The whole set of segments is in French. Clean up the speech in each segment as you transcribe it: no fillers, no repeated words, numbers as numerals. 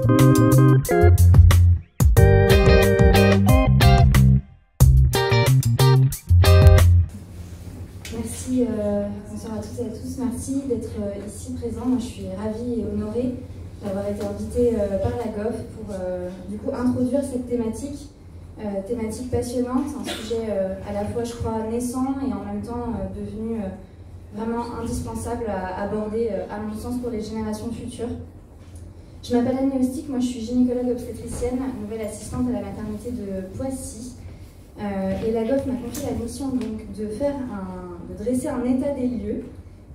Merci, bonsoir à toutes et à tous, merci d'être ici présents. Moi je suis ravie et honorée d'avoir été invitée par la GOF pour du coup introduire cette thématique passionnante, un sujet à la fois je crois naissant et en même temps devenu vraiment indispensable à aborder à mon sens pour les générations futures. Je m'appelle Anne Léostic, moi je suis gynécologue obstétricienne, nouvelle assistante à la maternité de Poissy. Et la GOF m'a confié la mission donc, de dresser un état des lieux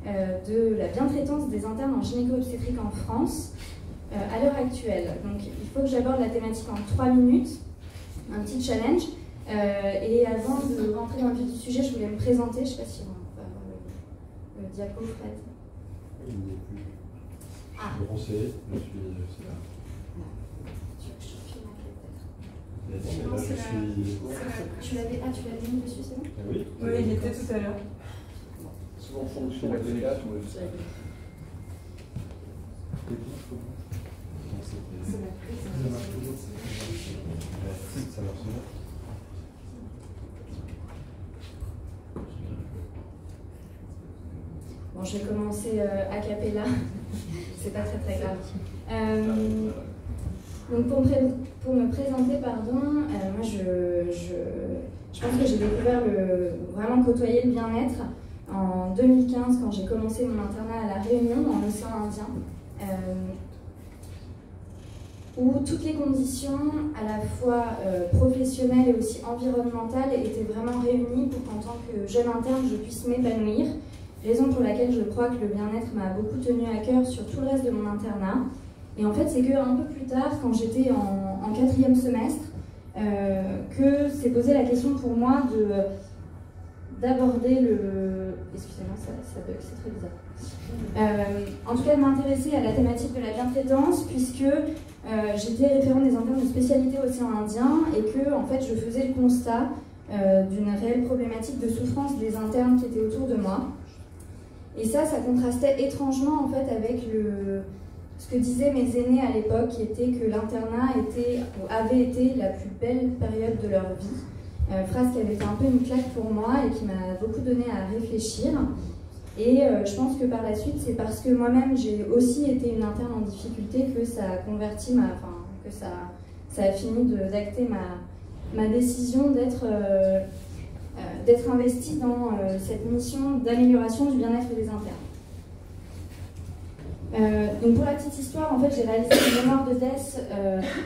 de la bientraitance des internes en gynéco-obstétrique en France à l'heure actuelle. Donc il faut que j'aborde la thématique en 3 minutes, un petit challenge. Et avant de rentrer dans le vif du sujet, je voulais me présenter. Je ne sais pas si on va avoir le diapo, Fred. Il n'est plus. Ah. Bronzé, je suis là. Tu l'avais mis dessus, c'est bon? Oui, oui, il était tout à l'heure. Souvent en fonction de l'élégation. C'est la prise. Ça marche bien. Bon, je vais commencer a cappella, c'est pas très grave. Donc pour me présenter, pardon, moi je pense que j'ai découvert vraiment côtoyer le bien-être en 2015 quand j'ai commencé mon internat à La Réunion, dans l'océan Indien, où toutes les conditions à la fois professionnelles et aussi environnementales étaient vraiment réunies pour qu'en tant que jeune interne je puisse m'épanouir. Raison pour laquelle je crois que le bien-être m'a beaucoup tenu à cœur sur tout le reste de mon internat. Et en fait, c'est qu'un peu plus tard, quand j'étais en 4e semestre, que s'est posée la question pour moi d'aborder le... Excusez-moi, ça bug, c'est très bizarre. En tout cas, de m'intéresser à la thématique de la bientraitance, puisque j'étais référente des internes de spécialité océan Indien et que, en fait, je faisais le constat d'une réelle problématique de souffrance des internes qui étaient autour de moi. Et ça contrastait étrangement, en fait, avec ce que disaient mes aînés à l'époque, qui était que l'internat avait été la plus belle période de leur vie. Phrase qui avait été un peu une claque pour moi et qui m'a beaucoup donné à réfléchir. Et je pense que par la suite, c'est parce que moi-même j'ai aussi été une interne en difficulté que ça a converti que ça a fini d'acter ma décision d'être investie dans cette mission d'amélioration du bien-être des internes. Donc pour la petite histoire, en fait, j'ai réalisé une mémoire de thèse.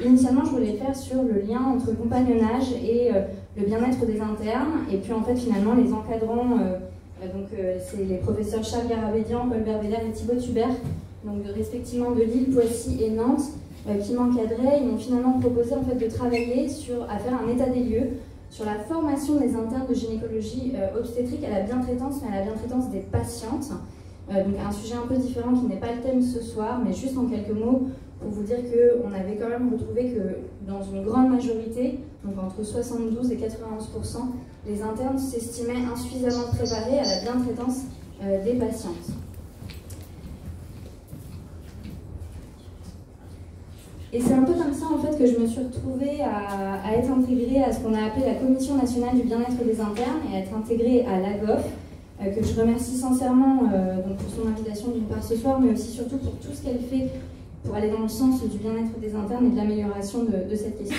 Initialement, je voulais faire sur le lien entre compagnonnage et le bien-être des internes. Et puis en fait, finalement, les encadrants, c'est les professeurs Charles Garabédian, Paul Berbédère et Thibaut Hubert, donc respectivement de Lille, Poissy et Nantes, qui m'encadraient. Ils m'ont finalement proposé en fait de travailler à faire un état des lieux sur la formation des internes de gynécologie obstétrique à la bientraitance, mais à la bientraitance des patientes. Donc un sujet un peu différent qui n'est pas le thème ce soir, mais juste en quelques mots pour vous dire qu'on avait quand même retrouvé que dans une grande majorité, donc entre 72 et 91%, les internes s'estimaient insuffisamment préparés à la bientraitance des patientes. Et c'est un peu comme ça en fait que je me suis retrouvée à être intégrée à ce qu'on a appelé la Commission nationale du bien-être des internes et à être intégrée à l'AGOF, que je remercie sincèrement donc pour son invitation d'une part ce soir, mais aussi surtout pour tout ce qu'elle fait pour aller dans le sens du bien-être des internes et de l'amélioration de cette question.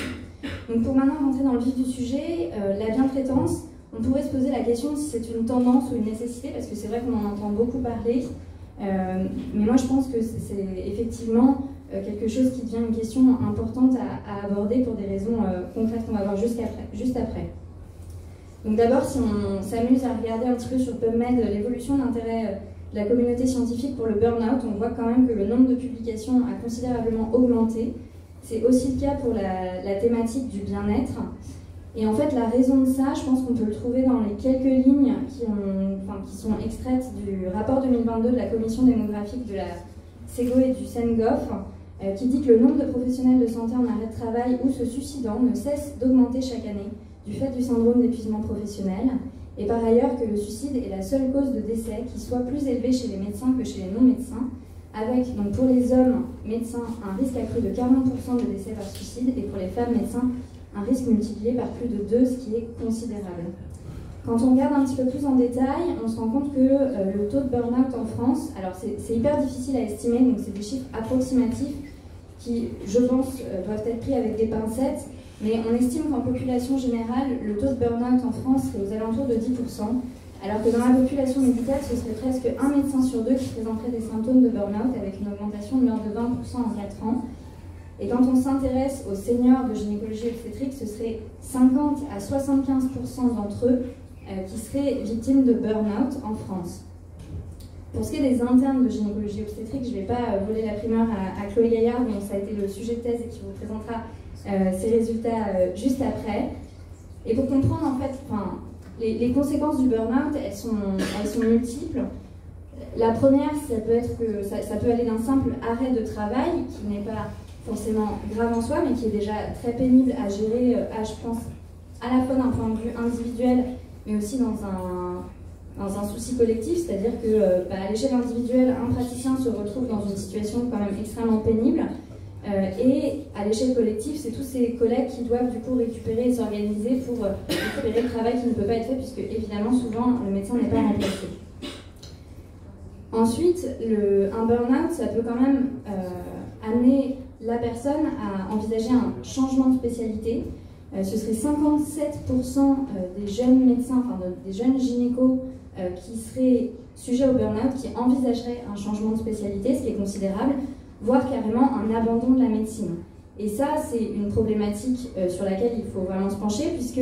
Donc pour maintenant rentrer dans le vif du sujet, la bientraitance, on pourrait se poser la question si c'est une tendance ou une nécessité, parce que c'est vrai qu'on en entend beaucoup parler, mais moi je pense que c'est effectivement quelque chose qui devient une question importante à aborder pour des raisons concrètes qu'on va voir juste après. Donc d'abord, si on s'amuse à regarder un petit peu sur PubMed l'évolution de l'intérêt de la communauté scientifique pour le burn-out, on voit quand même que le nombre de publications a considérablement augmenté. C'est aussi le cas pour la thématique du bien-être. Et en fait, la raison de ça, je pense qu'on peut le trouver dans les quelques lignes qui sont extraites du rapport 2022 de la commission démographique de la SEGO et du SENGOF, qui dit que le nombre de professionnels de santé en arrêt de travail ou se suicidant ne cesse d'augmenter chaque année du fait du syndrome d'épuisement professionnel, et par ailleurs que le suicide est la seule cause de décès qui soit plus élevée chez les médecins que chez les non-médecins, avec donc pour les hommes médecins un risque accru de 40% de décès par suicide et pour les femmes médecins un risque multiplié par plus de 2, ce qui est considérable. Quand on regarde un petit peu plus en détail, on se rend compte que le taux de burn-out en France, alors c'est hyper difficile à estimer, donc c'est des chiffres approximatifs qui, je pense, doivent être pris avec des pincettes, mais on estime qu'en population générale, le taux de burn-out en France serait aux alentours de 10%, alors que dans la population médicale, ce serait presque un médecin sur 2 qui présenterait des symptômes de burn-out avec une augmentation de l'ordre de 20% en 4 ans. Et quand on s'intéresse aux seniors de gynécologie obstétrique, ce serait 50 à 75% d'entre eux qui seraient victimes de burn-out en France. Pour ce qui est des internes de gynécologie obstétrique, je ne vais pas voler la primeur à Chloé Gaillard, donc ça a été le sujet de thèse et qui vous présentera ses résultats juste après. Et pour comprendre en fait, les conséquences du burn-out, elles sont multiples. La première, ça peut être que ça peut aller d'un simple arrêt de travail, qui n'est pas forcément grave en soi, mais qui est déjà très pénible à gérer, je pense, à la fois d'un point de vue individuel, mais aussi dans un souci collectif, c'est-à-dire que à l'échelle individuelle, un praticien se retrouve dans une situation quand même extrêmement pénible, et à l'échelle collective, c'est tous ses collègues qui doivent du coup récupérer et s'organiser pour récupérer le travail qui ne peut pas être fait, puisque évidemment, souvent, le médecin n'est pas remplacé. Ensuite, un burn-out, ça peut quand même amener la personne à envisager un changement de spécialité. Ce serait 57% des jeunes médecins, des jeunes gynécos qui seraient sujets au burn-out, qui envisageraient un changement de spécialité, ce qui est considérable, voire carrément un abandon de la médecine. Et ça, c'est une problématique sur laquelle il faut vraiment se pencher, puisque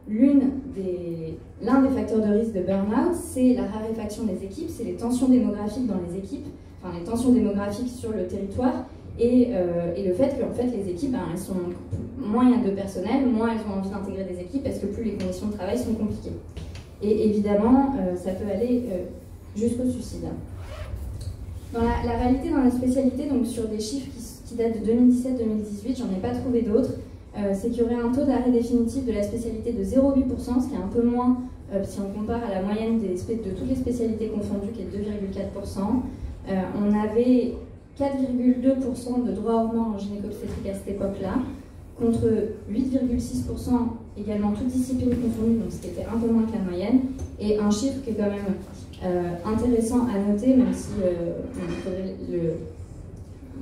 l'un des facteurs de risque de burn-out, c'est la raréfaction des équipes, c'est les tensions démographiques dans les équipes, enfin les tensions démographiques sur le territoire, et le fait que en fait, les équipes, elles sont, moins il y a de personnel, moins elles ont envie d'intégrer des équipes, parce que plus les conditions de travail sont compliquées. Et évidemment, ça peut aller jusqu'au suicide. Dans la réalité, dans la spécialité, donc sur des chiffres qui datent de 2017-2018, j'en ai pas trouvé d'autres, c'est qu'il y aurait un taux d'arrêt définitif de la spécialité de 0,8%, ce qui est un peu moins si on compare à la moyenne de toutes les spécialités confondues, qui est de 2,4%. On avait 4,2% de droit hors mort en gynéco-obstétrique à cette époque-là, contre 8,6% également toutes disciplines confondues, donc ce qui était un peu moins que la moyenne, et un chiffre qui est quand même intéressant à noter, même si il faudrait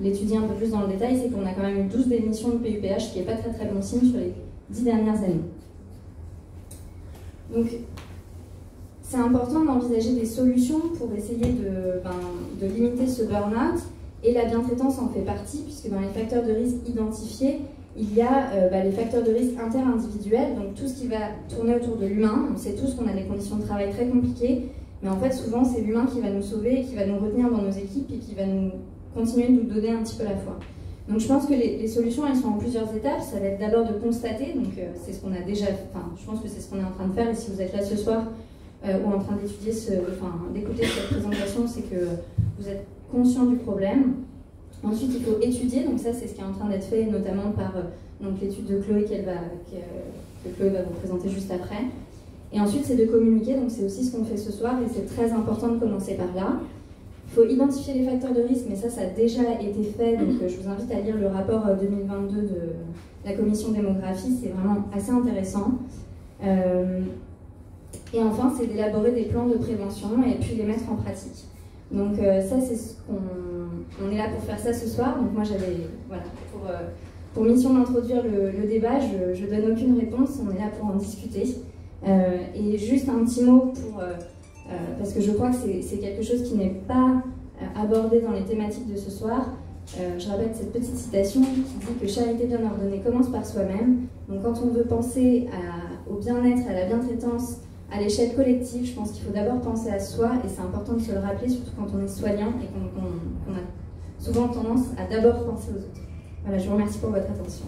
l'étudier un peu plus dans le détail, c'est qu'on a quand même eu 12 démissions de PUPH, ce qui n'est pas très très bon signe sur les 10 dernières années. Donc, c'est important d'envisager des solutions pour essayer de limiter ce burn-out, et la bientraitance en fait partie, puisque dans les facteurs de risque identifiés, il y a les facteurs de risque interindividuels, donc tout ce qui va tourner autour de l'humain. On sait tous qu'on a des conditions de travail très compliquées, mais en fait souvent c'est l'humain qui va nous sauver, qui va nous retenir dans nos équipes et qui va nous continuer de nous donner un petit peu la foi. Donc je pense que les solutions, elles sont en plusieurs étapes. Ça va être d'abord de constater, donc c'est ce qu'on a déjà, je pense que c'est ce qu'on est en train de faire, et si vous êtes là ce soir ou en train d'étudier, d'écouter cette présentation, c'est que vous êtes conscient du problème. Ensuite, il faut étudier, donc ça c'est ce qui est en train d'être fait, notamment par l'étude de Chloé que Chloé va vous présenter juste après. Et ensuite, c'est de communiquer, donc c'est aussi ce qu'on fait ce soir, et c'est très important de commencer par là. Il faut identifier les facteurs de risque, mais ça a déjà été fait, donc je vous invite à lire le rapport 2022 de la commission démographie, c'est vraiment assez intéressant. Et enfin, c'est d'élaborer des plans de prévention et puis les mettre en pratique. Donc ça, c'est ce on est là pour faire ça ce soir. Donc moi, j'avais, voilà, pour mission d'introduire le débat, je donne aucune réponse, on est là pour en discuter. Et juste un petit mot parce que je crois que c'est quelque chose qui n'est pas abordé dans les thématiques de ce soir. Je répète cette petite citation qui dit que charité bien ordonnée commence par soi-même. Donc quand on veut penser au bien-être, à la bientraitance, à l'échelle collective, je pense qu'il faut d'abord penser à soi, et c'est important de se le rappeler, surtout quand on est soignant et qu'on a souvent tendance à d'abord penser aux autres. Voilà, je vous remercie pour votre attention.